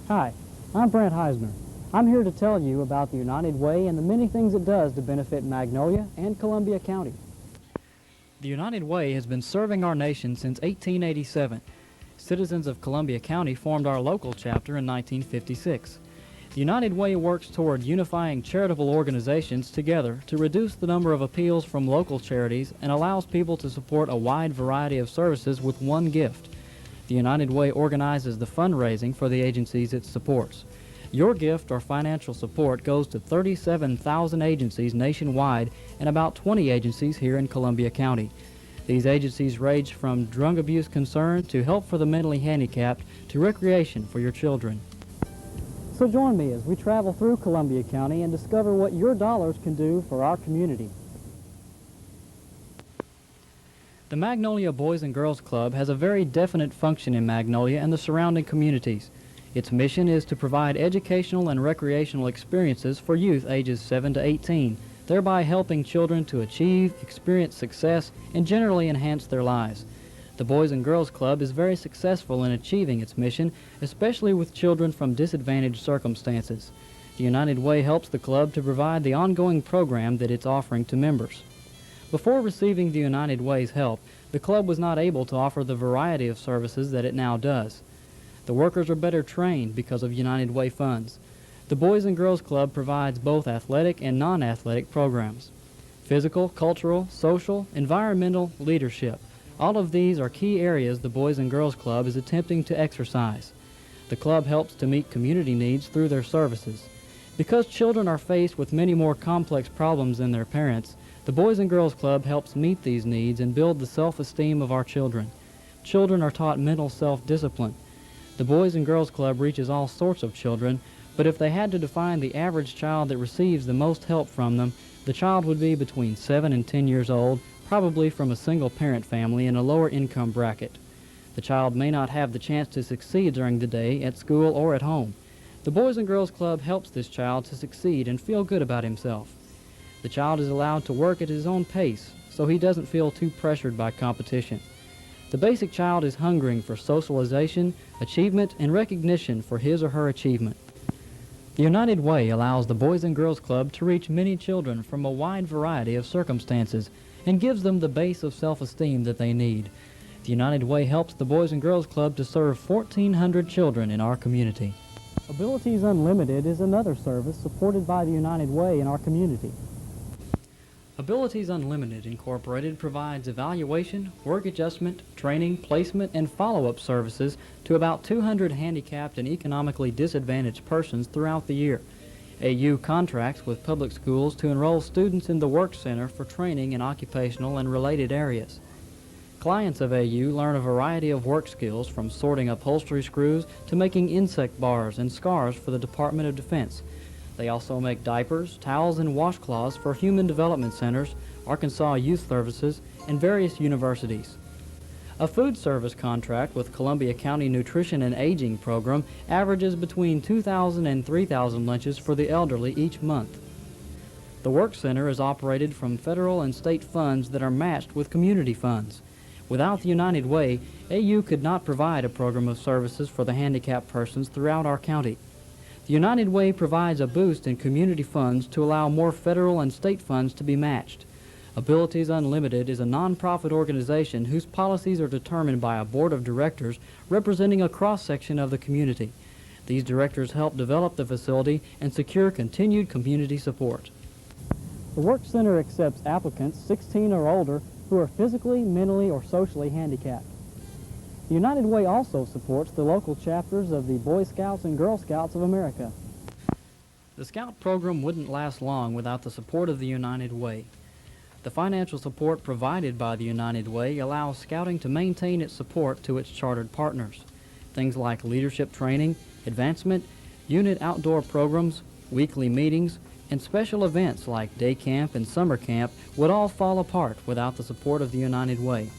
Hi, I'm Brandt Heisner. I'm here to tell you about the United Way and the many things it does to benefit Magnolia and Columbia County. The United Way has been serving our nation since 1887. Citizens of Columbia County formed our local chapter in 1956. The United Way works toward unifying charitable organizations together to reduce the number of appeals from local charities and allows people to support a wide variety of services with one gift. The United Way organizes the fundraising for the agencies it supports. Your gift or financial support goes to 37,000 agencies nationwide and about 20 agencies here in Columbia County. These agencies range from drug abuse concern to help for the mentally handicapped to recreation for your children. So join me as we travel through Columbia County and discover what your dollars can do for our community. The Magnolia Boys and Girls Club has a very definite function in Magnolia and the surrounding communities. Its mission is to provide educational and recreational experiences for youth ages 7 to 18, thereby helping children to achieve, experience success, and generally enhance their lives. The Boys and Girls Club is very successful in achieving its mission, especially with children from disadvantaged circumstances. The United Way helps the club to provide the ongoing program that it's offering to members. Before receiving the United Way's help, the club was not able to offer the variety of services that it now does. The workers are better trained because of United Way funds. The Boys and Girls Club provides both athletic and non-athletic programs. Physical, cultural, social, environmental, leadership. All of these are key areas the Boys and Girls Club is attempting to exercise. The club helps to meet community needs through their services. Because children are faced with many more complex problems than their parents, the Boys and Girls Club helps meet these needs and build the self-esteem of our children. Children are taught mental self-discipline. The Boys and Girls Club reaches all sorts of children, but if they had to define the average child that receives the most help from them, the child would be between 7 and 10 years old, probably from a single-parent family in a lower income bracket. The child may not have the chance to succeed during the day at school or at home. The Boys and Girls Club helps this child to succeed and feel good about himself. The child is allowed to work at his own pace, so he doesn't feel too pressured by competition. The basic child is hungering for socialization, achievement, and recognition for his or her achievement. The United Way allows the Boys and Girls Club to reach many children from a wide variety of circumstances and gives them the base of self-esteem that they need. The United Way helps the Boys and Girls Club to serve 1,400 children in our community. Abilities Unlimited is another service supported by the United Way in our community. Abilities Unlimited Incorporated provides evaluation, work adjustment, training, placement, and follow-up services to about 200 handicapped and economically disadvantaged persons throughout the year. AU contracts with public schools to enroll students in the Work Center for training in occupational and related areas. Clients of AU learn a variety of work skills from sorting upholstery screws to making insect bars and scars for the Department of Defense. They also make diapers, towels, and washcloths for Human Development Centers, Arkansas Youth Services, and various universities. A food service contract with Columbia County Nutrition and Aging Program averages between 2,000 and 3,000 lunches for the elderly each month. The Work Center is operated from federal and state funds that are matched with community funds. Without the United Way, AU could not provide a program of services for the handicapped persons throughout our county. The United Way provides a boost in community funds to allow more federal and state funds to be matched. Abilities Unlimited is a nonprofit organization whose policies are determined by a board of directors representing a cross-section of the community. These directors help develop the facility and secure continued community support. The Work Center accepts applicants 16 or older who are physically, mentally, or socially handicapped. The United Way also supports the local chapters of the Boy Scouts and Girl Scouts of America. The Scout program wouldn't last long without the support of the United Way. The financial support provided by the United Way allows Scouting to maintain its support to its chartered partners. Things like leadership training, advancement, unit outdoor programs, weekly meetings, and special events like day camp and summer camp would all fall apart without the support of the United Way.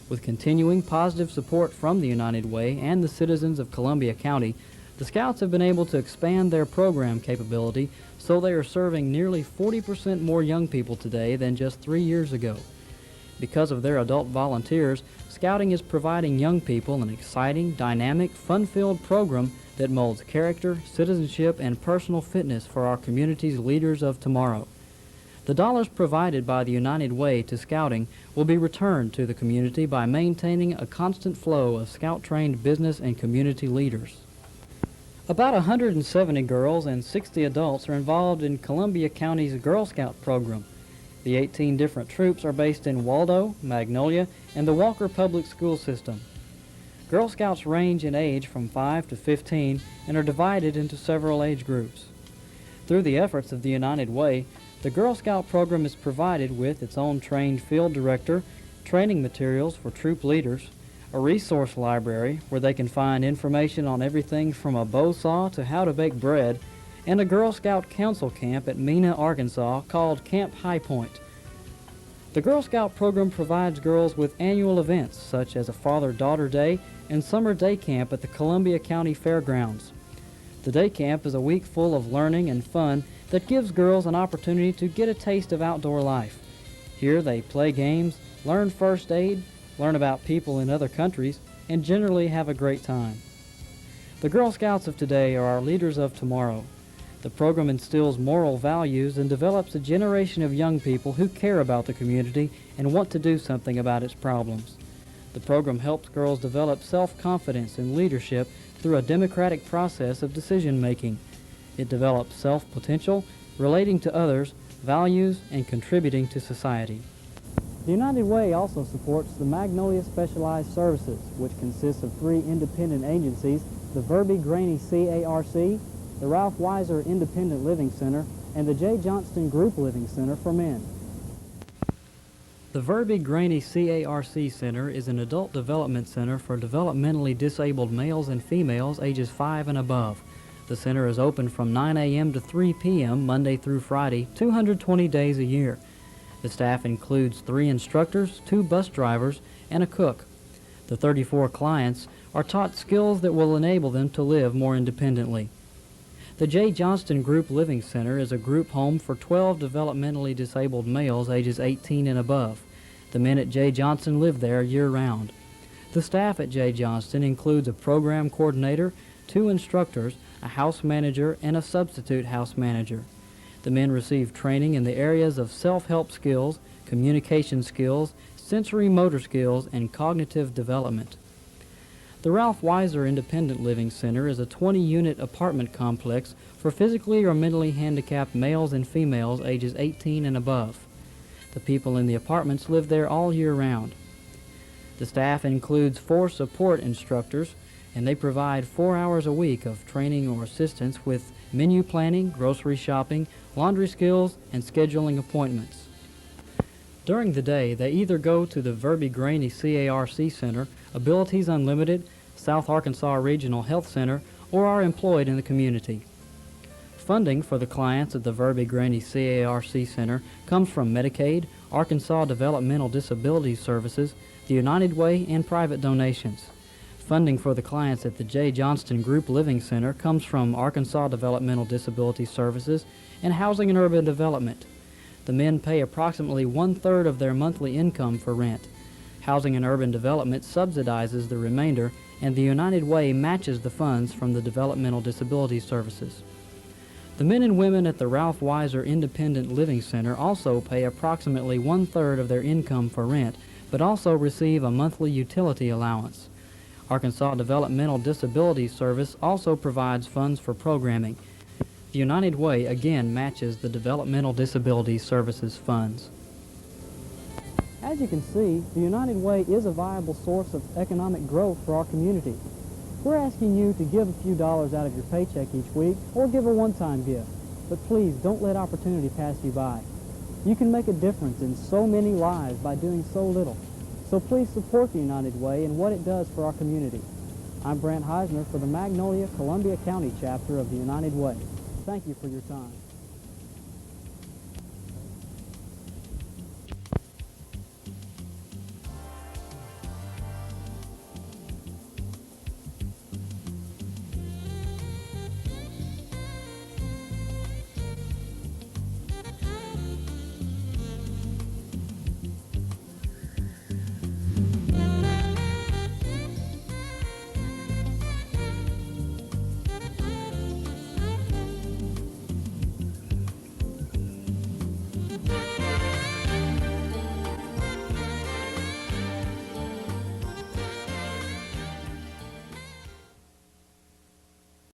With continuing positive support from the United Way and the citizens of Columbia County, the Scouts have been able to expand their program capability so they are serving nearly 40% more young people today than just 3 years ago. Because of their adult volunteers, Scouting is providing young people an exciting, dynamic, fun-filled program that molds character, citizenship, and personal fitness for our community's leaders of tomorrow. The dollars provided by the United Way to Scouting will be returned to the community by maintaining a constant flow of Scout-trained business and community leaders. About 170 girls and 60 adults are involved in Columbia County's Girl Scout program. The 18 different troops are based in Waldo, Magnolia, and the Walker Public School System. Girl Scouts range in age from 5 to 15 and are divided into several age groups. Through the efforts of the United Way, the Girl Scout program is provided with its own trained field director, training materials for troop leaders, a resource library where they can find information on everything from a bow saw to how to bake bread, and a Girl Scout Council camp at Mena, Arkansas called Camp High Point. The Girl Scout program provides girls with annual events such as a Father-Daughter Day and Summer Day Camp at the Columbia County Fairgrounds. The day camp is a week full of learning and fun that gives girls an opportunity to get a taste of outdoor life. Here they play games, learn first aid, learn about people in other countries, and generally have a great time. The Girl Scouts of today are our leaders of tomorrow. The program instills moral values and develops a generation of young people who care about the community and want to do something about its problems. The program helps girls develop self-confidence and leadership through a democratic process of decision-making. It develops self-potential, relating to others, values, and contributing to society. The United Way also supports the Magnolia Specialized Services, which consists of 3 independent agencies, the Verby Graney CARC, the Ralph Weiser Independent Living Center, and the J. Johnston Group Living Center for Men. The Verby Graney CARC Center is an adult development center for developmentally disabled males and females ages 5 and above. The center is open from 9 a.m. to 3 p.m. Monday through Friday, 220 days a year. The staff includes 3 instructors, 2 bus drivers, and a cook. The 34 clients are taught skills that will enable them to live more independently. The J. Johnston Group Living Center is a group home for 12 developmentally disabled males ages 18 and above. The men at J. Johnston live there year-round. The staff at J. Johnston includes a program coordinator, 2 instructors, a house manager, and a substitute house manager. The men receive training in the areas of self-help skills, communication skills, sensory motor skills, and cognitive development. The Ralph Weiser Independent Living Center is a 20-unit apartment complex for physically or mentally handicapped males and females ages 18 and above. The people in the apartments live there all year round. The staff includes 4 support instructors, and they provide 4 hours a week of training or assistance with menu planning, grocery shopping, laundry skills, and scheduling appointments. During the day, they either go to the Verby Graney CARC Center, Abilities Unlimited, South Arkansas Regional Health Center, or are employed in the community. Funding for the clients at the Verby Graney CARC Center comes from Medicaid, Arkansas Developmental Disability Services, the United Way, and private donations. Funding for the clients at the J. Johnston Group Living Center comes from Arkansas Developmental Disability Services and Housing and Urban Development. The men pay approximately 1/3 of their monthly income for rent. Housing and Urban Development subsidizes the remainder, and the United Way matches the funds from the Developmental Disability Services. The men and women at the Ralph Weiser Independent Living Center also pay approximately 1/3 of their income for rent, but also receive a monthly utility allowance. Arkansas Developmental Disability Service also provides funds for programming. The United Way again matches the Developmental Disability Services funds. As you can see, the United Way is a viable source of economic growth for our community. We're asking you to give a few dollars out of your paycheck each week or give a one-time gift, but please don't let opportunity pass you by. You can make a difference in so many lives by doing so little. So please support the United Way and what it does for our community. I'm Brandt Heisner for the Magnolia, Columbia County chapter of the United Way. Thank you for your time.